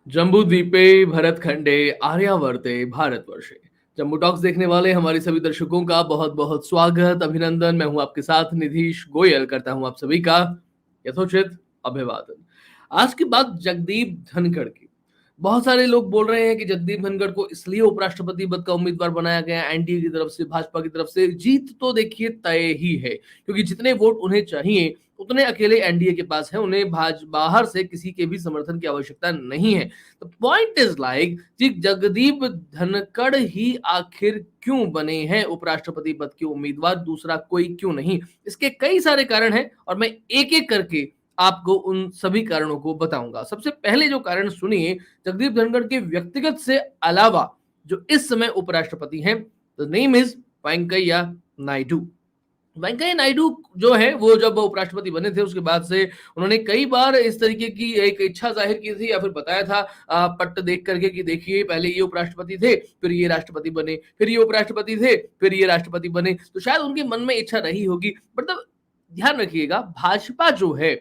जम्बूद्वीपे भरतखंडे आर्यावर्ते भारतवर्षे। जम्बू टॉक्स देखने वाले हमारे सभी दर्शकों का बहुत बहुत स्वागत, अभिनंदन। मैं हूं आपके साथ निधीश गोयल, करता हूं आप सभी का यथोचित अभिवादन। आज की बात जगदीप धनखड़ की। बहुत सारे लोग बोल रहे हैं कि जगदीप धनखड़ को इसलिए उपराष्ट्रपति पद का उम्मीदवार बनाया गया, एनडीए की तरफ से, भाजपा की तरफ से। जीत तो देखिए तय ही है, क्योंकि जितने वोट उन्हें चाहिए उतने अकेले एनडीए के पास है। उन्हें बाहर से किसी के भी समर्थन की आवश्यकता नहीं है। द पॉइंट इज लाइक कि जगदीप धनखड़ ही आखिर क्यों बने हैं उपराष्ट्रपति पद के उम्मीदवार, दूसरा कोई क्यों नहीं। इसके कई सारे कारण हैं और मैं एक एक करके आपको उन सभी कारणों को बताऊंगा। सबसे पहले जो कारण सुनिए, जगदीप धनखड़ के व्यक्तिगत से अलावा जो इस समय उपराष्ट्रपति हैं, the name is Venkaiah Naidu. Venkaiah Naidu जो है वो जब उपराष्ट्रपति बने थे उसके बाद से उन्होंने कई बार इस तरीके की एक इच्छा जाहिर की थी या फिर बताया था पट्ट देख करके कि देखिए पहले ये उपराष्ट्रपति थे, फिर ये राष्ट्रपति बने, फिर ये उपराष्ट्रपति थे, फिर ये राष्ट्रपति बने। तो शायद उनके मन में इच्छा रही होगी। मतलब ध्यान रखिएगा, भाजपा जो है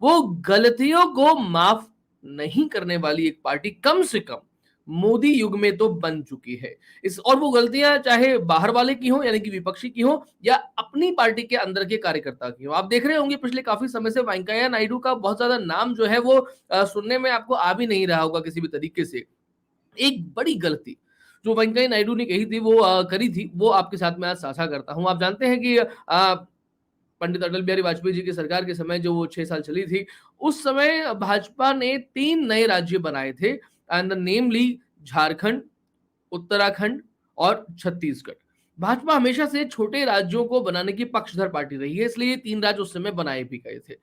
वो गलतियों को माफ नहीं करने वाली एक पार्टी कम से कम मोदी युग में तो बन चुकी है। इस और वो गलतियां चाहे बाहर वाले की हो यानी कि विपक्षी की हो या अपनी पार्टी के अंदर के कार्यकर्ता की हो। आप देख रहे होंगे पिछले काफी समय से वेंकैया नायडू का बहुत ज्यादा नाम जो है वो सुनने में आपको आ भी नहीं रहा होगा किसी भी तरीके से। एक बड़ी गलती जो वेंकैया नायडू ने कही थी, वो करी थी, वो आपके साथ में आज साझा करता हूं। आप जानते हैं कि पंडित अटल बिहारी वाजपेयी जी की सरकार के समय जो वो 6 साल चली थी, उस समय भाजपा ने 3 नए राज्य बनाए थे, एंड नेमली झारखंड, उत्तराखंड और छत्तीसगढ़। भाजपा हमेशा से छोटे राज्यों को बनाने की पक्षधर पार्टी रही है, इसलिए 3 राज्य उस समय बनाए भी गए थे।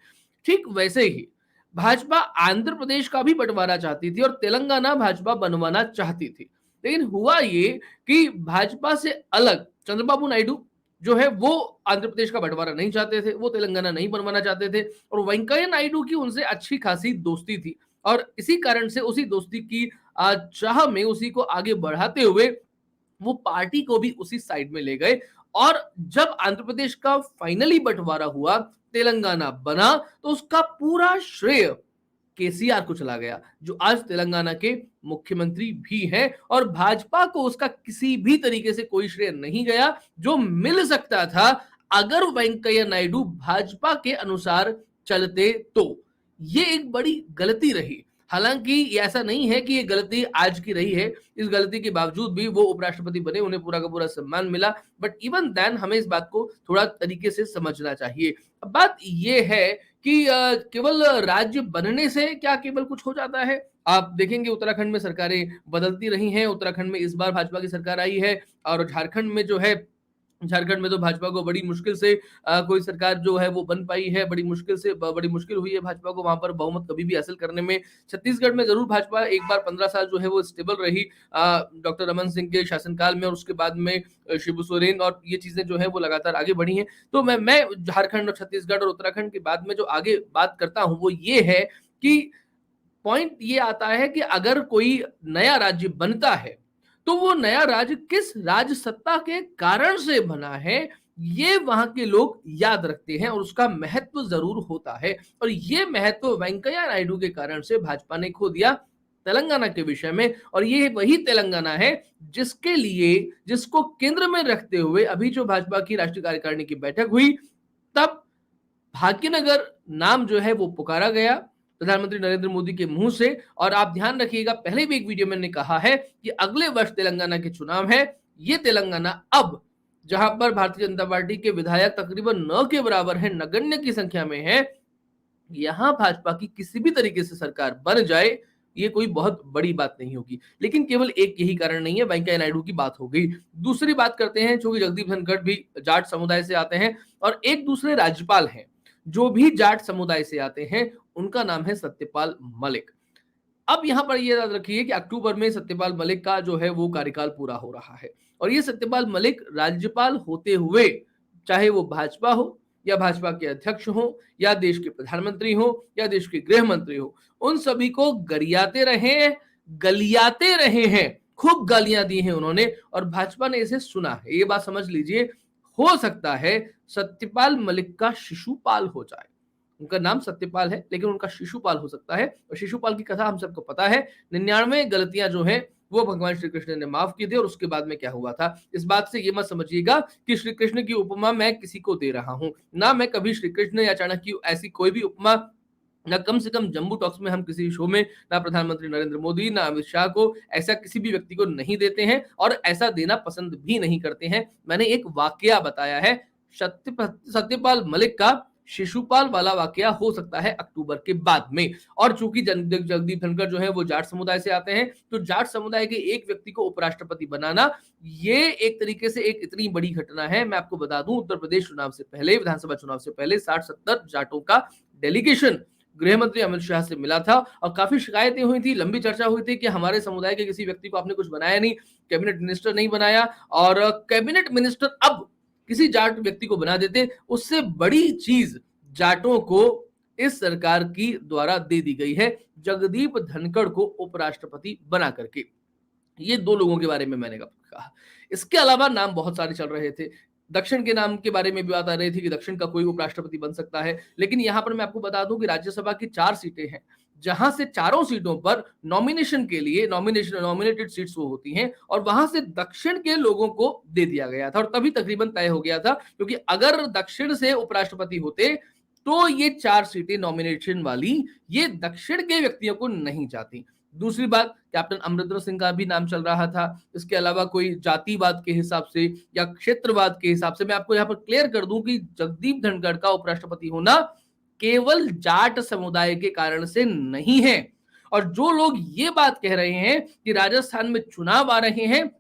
ठीक वैसे ही भाजपा आंध्र प्रदेश का भी बंटवारा चाहती थी और तेलंगाना भाजपा बनवाना चाहती थी। लेकिन हुआ ये कि भाजपा से अलग चंद्रबाबू नायडू जो है वो आंध्र प्रदेश का बंटवारा नहीं चाहते थे, वो तेलंगाना नहीं बनवाना चाहते थे, और वेंकैया नायडू की उनसे अच्छी खासी दोस्ती थी। और इसी कारण से उसी दोस्ती की चाह में उसी को आगे बढ़ाते हुए वो पार्टी को भी उसी साइड में ले गए। और जब आंध्र प्रदेश का फाइनली बंटवारा हुआ, तेलंगाना बना, तो उसका पूरा श्रेय केसीआर को चला गया, जो आज तेलंगाना के मुख्यमंत्री भी हैं। और भाजपा को उसका किसी भी तरीके से कोई श्रेय नहीं गया जो मिल सकता था अगर वेंकैया नायडू भाजपा के अनुसार चलते तो। ये एक बड़ी गलती रही। हालांकि ये ऐसा नहीं है कि ये गलती आज की रही है, इस गलती के बावजूद भी वो उपराष्ट्रपति बने, उन्हें पूरा का पूरा सम्मान मिला। बट इवन देन हमें इस बात को थोड़ा तरीके से समझना चाहिए। अब बात ये है कि केवल राज्य बनने से क्या केवल कुछ हो जाता है। आप देखेंगे उत्तराखंड में सरकारें बदलती रही हैं, उत्तराखंड में इस बार भाजपा की सरकार आई है, और झारखंड में जो है, झारखंड में तो भाजपा को बड़ी मुश्किल से कोई सरकार जो है वो बन पाई है, बड़ी मुश्किल हुई है भाजपा को वहां पर बहुमत कभी भी हासिल करने में। छत्तीसगढ़ में जरूर भाजपा एक बार 15 साल जो है वो स्टेबल रही डॉक्टर रमन सिंह के शासनकाल में, और उसके बाद में शिबू सोरेन, और ये चीजें जो है वो लगातार आगे बढ़ी हैं। तो मैं झारखंड और छत्तीसगढ़ और उत्तराखंड के बाद में जो आगे बात करता हूँ वो ये है कि पॉइंट ये आता है कि अगर कोई नया राज्य बनता है तो वो नया राज्य किस राज्य सत्ता के कारण से बना है, ये वहां के लोग याद रखते हैं और उसका महत्व जरूर होता है। और ये महत्व वेंकैया नायडू के कारण से भाजपा ने खो दिया तेलंगाना के विषय में। और ये वही तेलंगाना है जिसके लिए, जिसको केंद्र में रखते हुए अभी जो भाजपा की राष्ट्रीय कार्यकारिणी की बैठक हुई, तब भाग्यनगर नाम जो है वो पुकारा गया प्रधानमंत्री नरेंद्र मोदी के मुंह से। और आप ध्यान रखिएगा, पहले भी एक वीडियो में मैंने कहा है कि अगले वर्ष तेलंगाना के चुनाव है। ये तेलंगाना अब जहां पर भारतीय जनता पार्टी के विधायक तकरीबन 9 के बराबर है, नगण्य की संख्या में है, यहां भाजपा की किसी भी तरीके से सरकार बन जाए, ये कोई बहुत बड़ी बात नहीं होगी। लेकिन केवल एक यही कारण नहीं है, वेंकैया नायडू की बात हो गई। दूसरी बात करते हैं, चूंकि जगदीप धनखड़ भी जाट समुदाय से आते हैं, और एक दूसरे राज्यपाल हैं जो भी जाट समुदाय से आते हैं, उनका नाम है सत्यपाल मलिक। अब यहां पर ये याद रखिए कि अक्टूबर में सत्यपाल मलिक का जो है वो कार्यकाल पूरा हो रहा है, और ये सत्यपाल मलिक राज्यपाल होते हुए, चाहे वो भाजपा हो या भाजपा के अध्यक्ष हो या देश के प्रधानमंत्री हो या देश के गृह मंत्री हो, उन सभी को गरियाते रहे, गलियाते रहे हैं, खूब गालियां दी हैं उन्होंने, और भाजपा ने इसे सुना है। ये बात समझ लीजिए, हो सकता है सत्यपाल मलिक का शिशुपाल हो जाए। उनका नाम सत्यपाल है, लेकिन उनका शिशुपाल हो सकता है। और शिशुपाल की कथा हम सबको पता है, 99 गलतियां जो हैं वो भगवान श्री कृष्ण ने माफ की थी, और उसके बाद में क्या हुआ था। इस बात से ये मत समझिएगा कि श्री कृष्ण की उपमा मैं किसी को दे रहा हूं, ना मैं कभी श्री कृष्ण या चाणक्य ऐसी कोई भी उपमा, ना कम से कम जम्बू टॉक्स में हम किसी शो में, ना प्रधानमंत्री नरेंद्र मोदी, ना अमित शाह को ऐसा किसी भी व्यक्ति को नहीं देते हैं, और ऐसा देना पसंद भी नहीं करते हैं। मैंने एक वाकया बताया है, सत्यपाल मलिक का शिशुपाल वाला वाकया हो सकता है अक्टूबर के बाद में। और चूंकि जगदीप धनखड़ जो है वो जाट समुदाय से आते हैं, तो जाट समुदाय के एक व्यक्ति को उपराष्ट्रपति बनाना, ये एक तरीके से एक इतनी बड़ी घटना है। मैं आपको बता दूं, उत्तर प्रदेश चुनाव से पहले, विधानसभा चुनाव से पहले 60-70 जाटों का डेलीगेशन गृह मंत्री अमित शाह से मिला था, और काफी शिकायतें हुई थी, लंबी चर्चा हुई थी कि हमारे समुदाय के किसी व्यक्ति को आपने कुछ बनाया नहीं, कैबिनेट मिनिस्टर नहीं बनाया, और कैबिनेट मिनिस्टर अब किसी जाट व्यक्ति को बना देते। उससे बड़ी चीज जाटों को इस सरकार की द्वारा दे दी गई है, जगदीप धनखड़ को उपराष्ट्रपति बना करके। ये दो लोगों के बारे में मैंने कहा। इसके अलावा नाम बहुत सारे चल रहे थे, दक्षिण के नाम के बारे में भी बात आ रही थी कि दक्षिण का कोई उपराष्ट्रपति बन सकता है। लेकिन यहां पर मैं आपको बता दूं कि राज्यसभा की 4 सीटें हैं, जहां से चारों सीटों पर नॉमिनेशन के लिए नॉमिनेटेड सीट्स वो होती हैं, और वहां से दक्षिण के लोगों को दे दिया गया था, और तभी तकरीबन तय हो गया था, क्योंकि अगर दक्षिण से उपराष्ट्रपति होते तो ये 4 सीटें नॉमिनेशन वाली ये दक्षिण के व्यक्तियों को नहीं जाती। दूसरी बात, कैप्टन अमरिंदर सिंह का भी नाम चल रहा था। इसके अलावा कोई जातिवाद के हिसाब से या क्षेत्रवाद के हिसाब से, मैं आपको यहाँ पर क्लियर कर दूं कि जगदीप धनखड़ का उपराष्ट्रपति होना केवल जाट समुदाय के कारण से नहीं है। और जो लोग ये बात कह रहे हैं कि राजस्थान में चुनाव आ रहे हैं,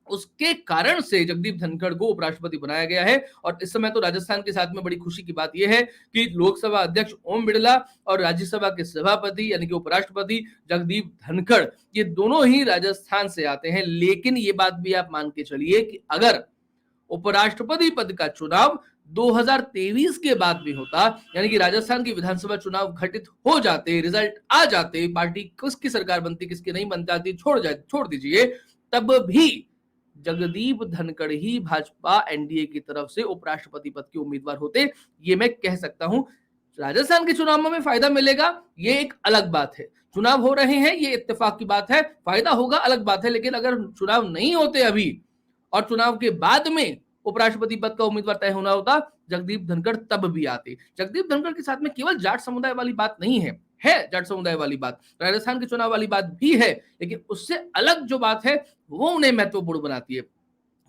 उसके कारण से जगदीप धनखड़ को उपराष्ट्रपति बनाया गया है। और इस समय तो राजस्थान के साथ में बड़ी खुशी की बात यह है कि लोकसभा अध्यक्ष ओम बिरला और राज्यसभा के सभापति यानी कि उपराष्ट्रपति जगदीप धनखड़, ये दोनों ही राजस्थान से आते हैं। लेकिन ये बात भी आप मान के चलिए कि अगर उपराष्ट्रपति पद का चुनाव 2023 के बाद भी होता, यानी कि राजस्थान की विधानसभा चुनाव घटित हो जाते, रिजल्ट आ जाते, पार्टी किसकी सरकार बनती किसकी नहीं बन जाती छोड़ दीजिए, तब भी जगदीप धनखड़ ही भाजपा एनडीए की तरफ से उपराष्ट्रपति पद के उम्मीदवार होते। ये मैं कह सकता हूं। राजस्थान के चुनाव में फायदा मिलेगा, ये एक अलग बात है। चुनाव हो रहे हैं, ये इत्तेफाक की बात है, फायदा होगा अलग बात है। लेकिन अगर चुनाव नहीं होते अभी और चुनाव के बाद में उपराष्ट्रपति पद का उम्मीदवार तय होना होता, जगदीप धनखड़ तब भी आते। जगदीप धनखड़ के साथ में केवल जाट समुदाय वाली बात नहीं है, जाट समुदाय वाली बात, राजस्थान के चुनाव वाली बात भी है, लेकिन उससे अलग जो बात है वो उन्हें महत्वपूर्ण बनाती है।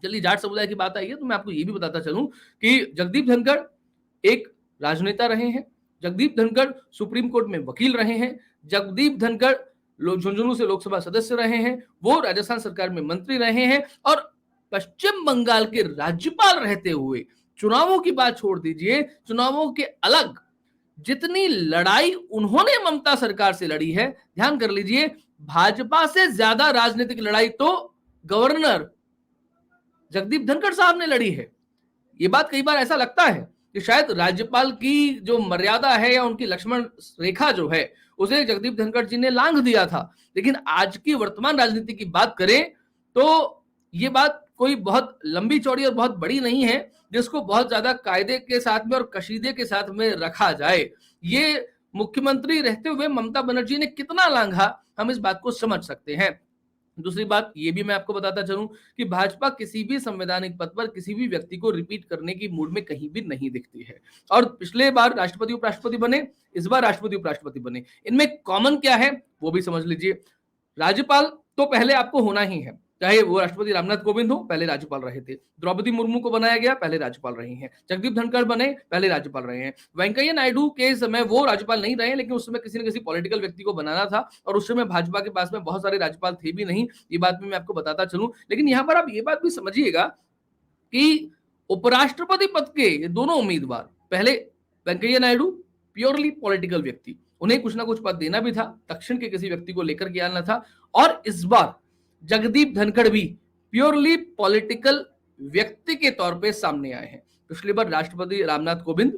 चलिए, जाट समुदाय की बात आई है तो मैं आपको ये भी बताता चलूं कि जगदीप धनखड़ एक राजनेता रहे हैं, जगदीप धनखड़ सुप्रीम कोर्ट में वकील रहे हैं, जगदीप धनखड़ झुंझुनू से लोकसभा सदस्य रहे हैं, वो राजस्थान सरकार में मंत्री रहे हैं, और पश्चिम बंगाल के राज्यपाल रहते हुए, चुनावों की बात छोड़ दीजिए, चुनावों के अलग जितनी लड़ाई उन्होंने ममता सरकार से लड़ी है, ध्यान कर लीजिए, भाजपा से ज्यादा राजनीतिक लड़ाई तो गवर्नर जगदीप धनखड़ साहब ने लड़ी है। ये बात कई बार ऐसा लगता है कि शायद राज्यपाल की जो मर्यादा है या उनकी लक्ष्मण रेखा जो है उसे जगदीप धनखड़ जी ने लांघ दिया था। लेकिन आज की वर्तमान राजनीति की बात करें तो ये बात कोई बहुत लंबी चौड़ी और बहुत बड़ी नहीं है जिसको बहुत ज्यादा कायदे के साथ में और कशीदे के साथ में रखा जाए। ये मुख्यमंत्री रहते हुए ममता बनर्जी ने कितना लांघा, हम इस बात को समझ सकते हैं। दूसरी बात ये भी मैं आपको बताता चलूं कि भाजपा किसी भी संवैधानिक पद पर किसी भी व्यक्ति को रिपीट करने की मूड में कहीं भी नहीं दिखती है। और पिछले बार राष्ट्रपति उपराष्ट्रपति बने, इस बार राष्ट्रपति उपराष्ट्रपति बने, इनमें कॉमन क्या है वो भी समझ लीजिए। राज्यपाल तो पहले आपको होना ही है, चाहे वो राष्ट्रपति रामनाथ कोविंद हो, पहले राज्यपाल रहे थे। द्रौपदी मुर्मू को बनाया गया, पहले राज्यपाल रही हैं। जगदीप धनखड़ बने, पहले राज्यपाल रहे हैं। वेंकैया नायडू के समय वो राज्यपाल नहीं रहे, लेकिन उस समय किसी न किसी पॉलिटिकल व्यक्ति को बनाना था, और उस समय भाजपा के पास में बहुत सारे राज्यपाल थे भी नहीं, ये बात मैं आपको बताता चलूं। लेकिन यहाँ पर आप ये बात भी समझिएगा कि उपराष्ट्रपति पद के दोनों उम्मीदवार, पहले वेंकैया नायडू प्योरली पॉलिटिकल व्यक्ति, उन्हें कुछ ना कुछ पद देना भी था, दक्षिण के किसी व्यक्ति को लेकर के आना था। और इस बार जगदीप धनखड़ भी प्योरली पॉलिटिकल व्यक्ति के तौर पे सामने आए हैं। पिछली बार राष्ट्रपति रामनाथ कोविंद,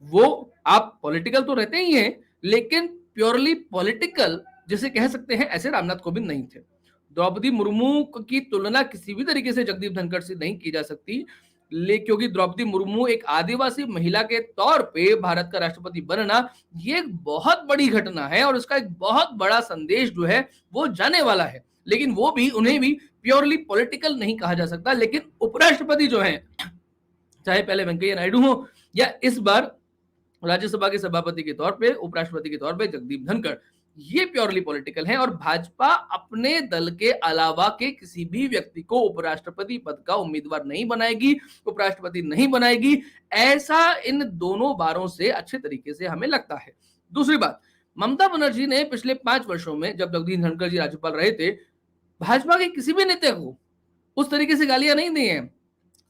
वो आप पॉलिटिकल तो रहते ही हैं, लेकिन प्योरली पॉलिटिकल जिसे कह सकते हैं ऐसे रामनाथ कोविंद नहीं थे। द्रौपदी मुर्मू की तुलना किसी भी तरीके से जगदीप धनखड़ से नहीं की जा सकती। क्योंकि द्रौपदी मुर्मू एक आदिवासी महिला के तौर पे भारत का राष्ट्रपति बनना ये एक बहुत बड़ी घटना है और इसका एक बहुत बड़ा संदेश जो है वो जाने वाला है। लेकिन वो भी उन्हें भी प्योरली पॉलिटिकल नहीं कहा जा सकता। लेकिन उपराष्ट्रपति जो है, चाहे पहले वेंकैया नायडू हो या इस बार राज्यसभा के सभापति के तौर पे, उपराष्ट्रपति के तौर पे जगदीप धनखड़, ये प्योरली पॉलिटिकल है। और भाजपा अपने दल के अलावा के किसी भी व्यक्ति को उपराष्ट्रपति पद का उम्मीदवार नहीं बनाएगी, उपराष्ट्रपति नहीं बनाएगी, ऐसा इन दोनों बारों से अच्छे तरीके से हमें लगता है। दूसरी बात, ममता बनर्जी ने पिछले 5 वर्षों में जब जगदीप धनखड़ जी राज्यपाल रहे थे, भाजपा के किसी भी नेता को उस तरीके से गालियां नहीं दी हैं,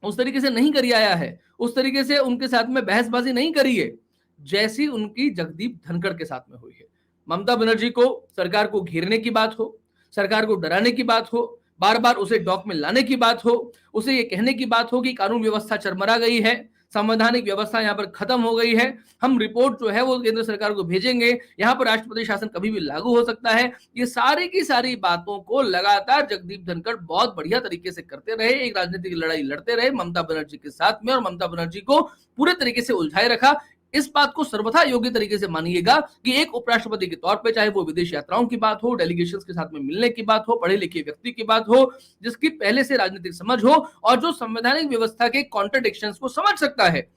उस तरीके से नहीं गरियाया है, उस तरीके से उनके साथ में बहसबाजी नहीं करी है जैसी उनकी जगदीप धनखड़ के साथ में हुई है। ममता बनर्जी को सरकार को घेरने की बात हो, सरकार को डराने की बात हो, बार बार उसे डॉक में लाने की बात हो, उसे ये कहने की बात हो कि कानून व्यवस्था चरमरा गई है, संवैधानिक व्यवस्था यहाँ पर खत्म हो गई है, हम रिपोर्ट जो है वो केंद्र सरकार को भेजेंगे, यहाँ पर राष्ट्रपति शासन कभी भी लागू हो सकता है। ये सारी की सारी बातों को लगातार जगदीप धनखड़ बहुत बढ़िया तरीके से करते रहे, एक राजनीतिक लड़ाई लड़ते रहे ममता बनर्जी के साथ में और ममता बनर्जी को पूरे तरीके से उलझाए रखा। इस बात को सर्वथा योग्य तरीके से मानिएगा कि एक उपराष्ट्रपति के तौर पे, चाहे वो विदेश यात्राओं की बात हो, डेलीगेशंस के साथ में मिलने की बात हो, पढ़े लिखे व्यक्ति की बात हो, जिसकी पहले से राजनीतिक समझ हो और जो संवैधानिक व्यवस्था के कॉन्ट्रडिक्शंस को समझ सकता है,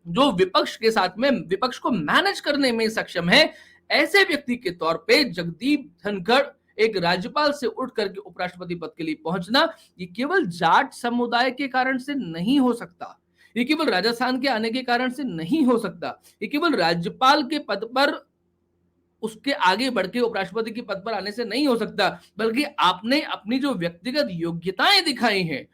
जो विपक्ष के साथ में विपक्ष को मैनेज करने में सक्षम है, ऐसे व्यक्ति के तौर पे जगदीप धनखड़ एक राज्यपाल से उठ करके उपराष्ट्रपति पद के लिए पहुंचना, ये केवल जाट समुदाय के कारण से नहीं हो सकता, ये केवल राजस्थान के आने के कारण से नहीं हो सकता, ये केवल राज्यपाल के पद पर उसके आगे बढ़ के उपराष्ट्रपति के पद पर आने से नहीं हो सकता, बल्कि आपने अपनी जो व्यक्तिगत योग्यताएं दिखाई हैं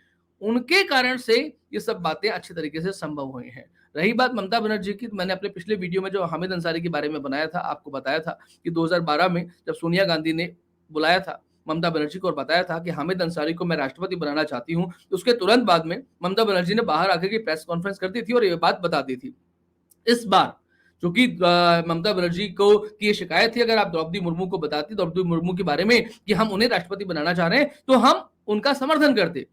उनके कारण से ये सब बातें अच्छे तरीके से संभव हुई हैं। रही बात ममता बनर्जी की, मैंने अपने पिछले वीडियो में जो हामिद अंसारी के बारे में बनाया था, आपको बताया था कि 2012 में जब सोनिया गांधी ने बुलाया था ममता बनर्जी को और बताया था कि हामिद अंसारी को मैं राष्ट्रपति बनाना चाहती हूं, तो उसके तुरंत बाद में ममता बनर्जी ने बाहर आकर के प्रेस कॉन्फ्रेंस कर दी थी और ये बात बता दी थी। इस बार क्योंकि ममता बनर्जी को की ये शिकायत थी, अगर आप द्रौपदी मुर्मू को बताती, द्रौपदी मुर्मू के बारे में कि हम उन्हें राष्ट्रपति बनाना चाह रहे हैं, तो हम उनका समर्थन करते।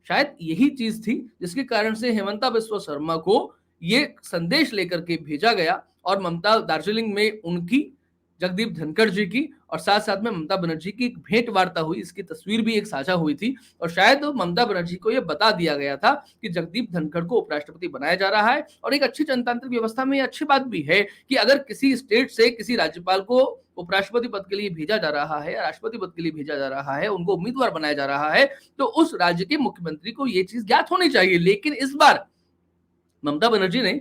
शायद यही चीज थी जिसके कारण से हेमंता बिस्वा शर्मा को ये संदेश लेकर के भेजा गया और ममता दार्जिलिंग में उनकी, जगदीप धनखड़ जी की और साथ साथ में ममता बनर्जी की एक भेंट वार्ता हुई, इसकी तस्वीर भी एक साझा हुई थी और शायद ममता बनर्जी को यह बता दिया गया था कि जगदीप धनखड़ को उपराष्ट्रपति बनाया जा रहा है। और एक अच्छी जनतांत्रिक व्यवस्था में यह अच्छी बात भी है कि अगर किसी स्टेट से किसी राज्यपाल को उपराष्ट्रपति पद के लिए भेजा जा रहा है, राष्ट्रपति पद के लिए भेजा जा रहा है, उनको उम्मीदवार बनाया जा रहा है, तो उस राज्य के मुख्यमंत्री को यह चीज ज्ञात होनी चाहिए। लेकिन इस बार ममता बनर्जी ने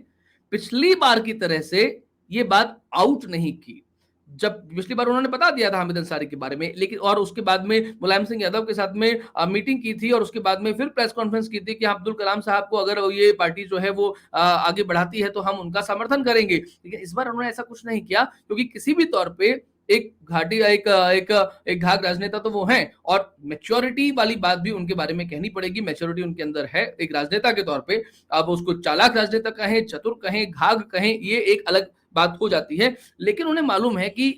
पिछली बार की तरह से ये बात आउट नहीं की। जब पिछली बार उन्होंने बता दिया था हामिद अंसारी के बारे में, लेकिन और उसके बाद में मुलायम सिंह यादव के साथ में मीटिंग की थी और उसके बाद में फिर प्रेस कॉन्फ्रेंस की थी कि अब्दुल कलाम साहब को अगर ये पार्टी जो है वो आगे बढ़ाती है तो हम उनका समर्थन करेंगे। लेकिन इस बार उन्होंने ऐसा कुछ नहीं किया, क्योंकि किसी भी तौर पे एक घाटी एक घाघ राजनेता तो वो हैं और मैच्योरिटी वाली बात भी उनके बारे में कहनी पड़ेगी। मैच्योरिटी उनके अंदर है एक राजनेता के तौर पे, अब उसको चालाक राजनेता कहें, चतुर कहें, घाघ कहें, ये एक अलग बात हो जाती है। लेकिन उन्हें मालूम है कि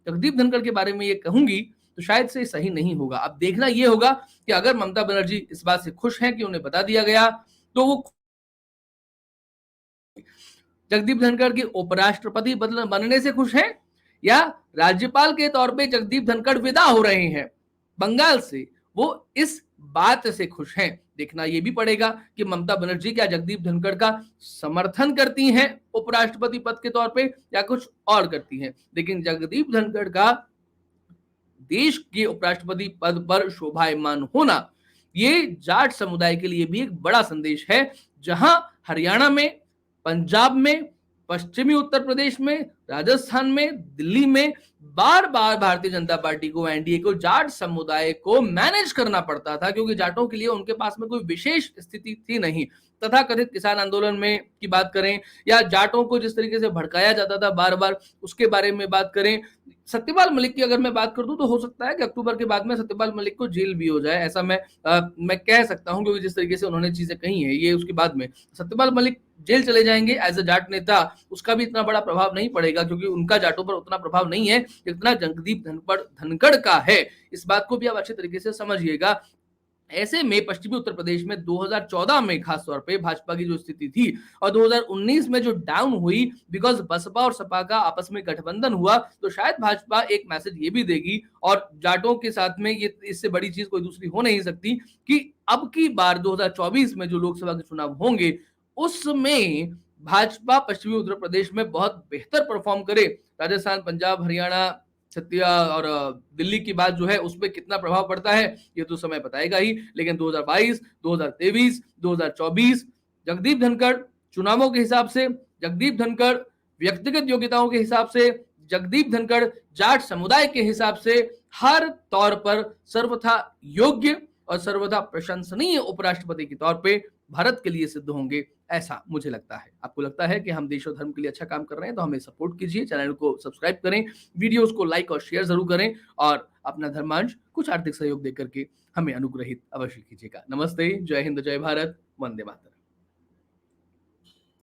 जगदीप धनखड़ के बारे में ये कहूंगी तो शायद से सही नहीं होगा। अब देखना ये होगा कि अगर ममता बनर्जी इस बात से खुश हैं कि उन्हें बता दिया गया, तो वो जगदीप धनखड़ के उपराष्ट्रपति बनने से खुश हैं या राज्यपाल के तौर पे जगदीप धनखड़ विदा हो रहे हैं बंगाल से, वो इस बात से खुश हैं। देखना यह भी पड़ेगा कि ममता बनर्जी क्या जगदीप धनखड़ का समर्थन करती हैं उपराष्ट्रपति पद के तौर पे या कुछ और करती हैं। लेकिन जगदीप धनखड़ का देश के उपराष्ट्रपति पद पर शोभायमान होना, ये जाट समुदाय के लिए भी एक बड़ा संदेश है। जहां हरियाणा में, पंजाब में, पश्चिमी उत्तर प्रदेश में, राजस्थान में, दिल्ली में बार बार भारतीय जनता पार्टी को, एनडीए को जाट समुदाय को मैनेज करना पड़ता था, क्योंकि जाटों के लिए उनके पास में कोई विशेष स्थिति थी नहीं। तथा कथित किसान आंदोलन में की बात करें या जाटों को जिस तरीके से भड़काया जाता था बार बार, उसके बारे में बात करें। सत्यपाल मलिक की अगर मैं बात कर दूं तो हो सकता है कि अक्टूबर के बाद में सत्यपाल मलिक को जेल भी हो जाए, ऐसा मैं कह सकता हूं, क्योंकि जिस तरीके से उन्होंने चीजें कही है, ये उसके बाद में सत्यपाल मलिक जेल चले जाएंगे एज अ जाट नेता। उसका भी इतना बड़ा प्रभाव नहीं पड़ेगा, क्योंकि उनका जाटों पर उतना प्रभाव नहीं है जितना जगदीप धनखड़ का है। इस बात को भी आप अच्छे तरीके से समझिएगा। ऐसे में पश्चिमी उत्तर प्रदेश में 2014 में खास तौर पे भाजपा की जो स्थिति थी और 2019 में जो डाउन हुई बिकॉज बसपा और सपा का आपस में गठबंधन हुआ, तो शायद भाजपा एक मैसेज ये भी देगी और जाटों के साथ में ये इससे बड़ी चीज कोई दूसरी हो नहीं सकती कि अब की बार 2024 में जो लोकसभा के चुनाव होंगे उसमें भाजपा पश्चिमी उत्तर प्रदेश में बहुत बेहतर परफॉर्म करे। राजस्थान, पंजाब, हरियाणा, छत्तीसगढ़ और दिल्ली की बात जो है उस पर कितना प्रभाव पड़ता है ये तो समय बताएगा ही, लेकिन 2022, 2023, 2024 जगदीप धनखड़ चुनावों के हिसाब से, जगदीप धनखड़ व्यक्तिगत योग्यताओं के हिसाब से, जगदीप धनखड़ जाट समुदाय के हिसाब से हर तौर पर सर्वथा योग्य और सर्वथा प्रशंसनीय उपराष्ट्रपति के तौर पे भारत के लिए सिद्ध होंगे, ऐसा मुझे लगता है। आपको लगता है कि हम देश और धर्म के लिए अच्छा काम कर रहे हैं तो हमें सपोर्ट कीजिए, चैनल को सब्सक्राइब करें, वीडियोस को लाइक और शेयर जरूर करें और अपना धर्मांश कुछ आर्थिक सहयोग देकर के हमें अनुग्रहित अवश्य कीजिएगा। नमस्ते, जय हिंद, जय भारत, वंदे मातरम।